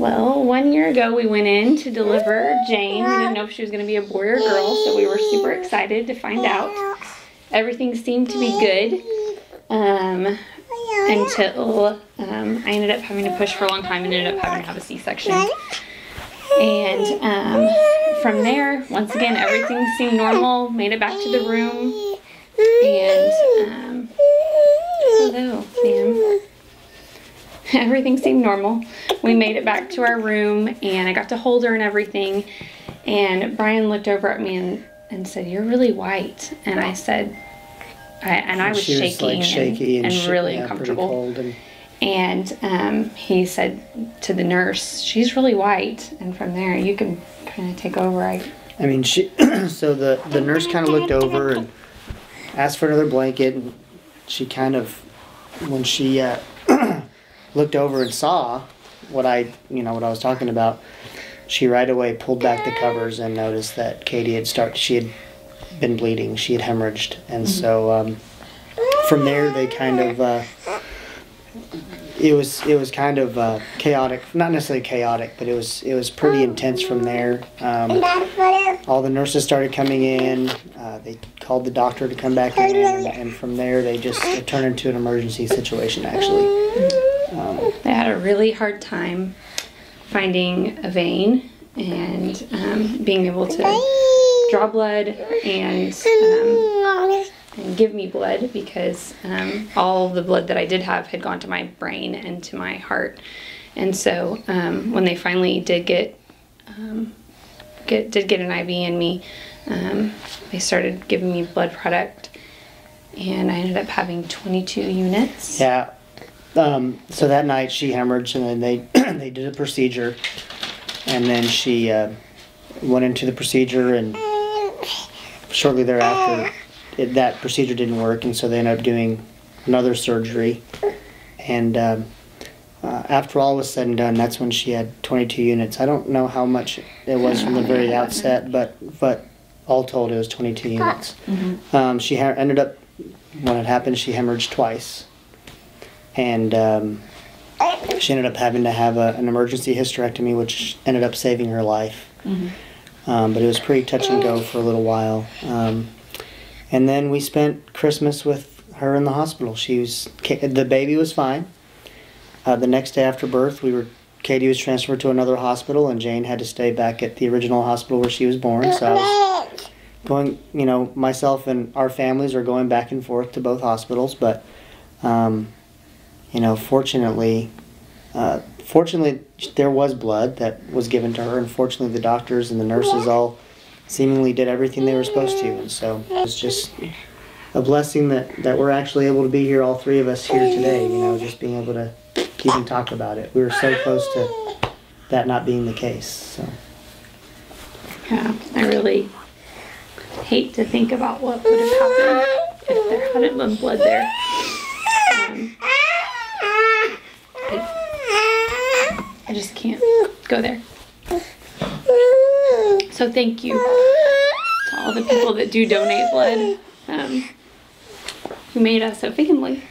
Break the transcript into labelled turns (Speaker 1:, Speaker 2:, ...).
Speaker 1: Well, 1 year ago we went in to deliver Jane. We didn't know if she was going to be a boy or girl, so we were super excited to find out. Everything seemed to be good until I ended up having to push for a long time and ended up having to have a C-section. And from there, once again, everything seemed normal. Made it back to the room. And, hello, Sam. Everything seemed normal. We made it back to our room and I got to hold her and everything. And Brian looked over at me and said, "You're really white." And I said, I was shaking, shaky and really uncomfortable. And he said to the nurse, "She's really white." And from there, you can kind of take over. I
Speaker 2: mean, so the nurse kind of looked over and asked for another blanket. And she kind of, when she looked over and saw what I was talking about, she right away pulled back the covers and noticed that Katie she had been bleeding. She had hemorrhaged. And so from there they kind of, it was kind of chaotic, not necessarily chaotic, but it was pretty intense from there. All the nurses started coming in. They called the doctor to come back in, and from there it turned into an emergency situation, actually.
Speaker 1: They had a really hard time finding a vein and being able to draw blood and give me blood, because all the blood that I did have had gone to my brain and to my heart. And so when they finally did get an IV in me, they started giving me blood product, and I ended up having 22 units.
Speaker 2: Yeah. So that night she hemorrhaged, and then they did a procedure, and then she went into the procedure, and shortly thereafter that procedure didn't work, and so they ended up doing another surgery. And after all was said and done, that's when she had 22 units. I don't know how much it was from the very outset, but all told it was 22 units. She ended up, when it happened, she hemorrhaged twice. And she ended up having to have an emergency hysterectomy, which ended up saving her life. But it was pretty touch and go for a little while. And then we spent Christmas with her in the hospital. The baby was fine. The next day after birth, Katie was transferred to another hospital, and Jane had to stay back at the original hospital where she was born. So I was going, myself and our families are going back and forth to both hospitals, but fortunately there was blood that was given to her, and fortunately the doctors and the nurses all seemingly did everything they were supposed to. And so it was just a blessing that we're actually able to be here, all three of us here today, just being able to even talk about it. We were so close to that not being the case. So
Speaker 1: yeah, I really hate to think about what would have happened if there hadn't been blood there. I just can't go there. So thank you to all the people that do donate blood, who made us a family.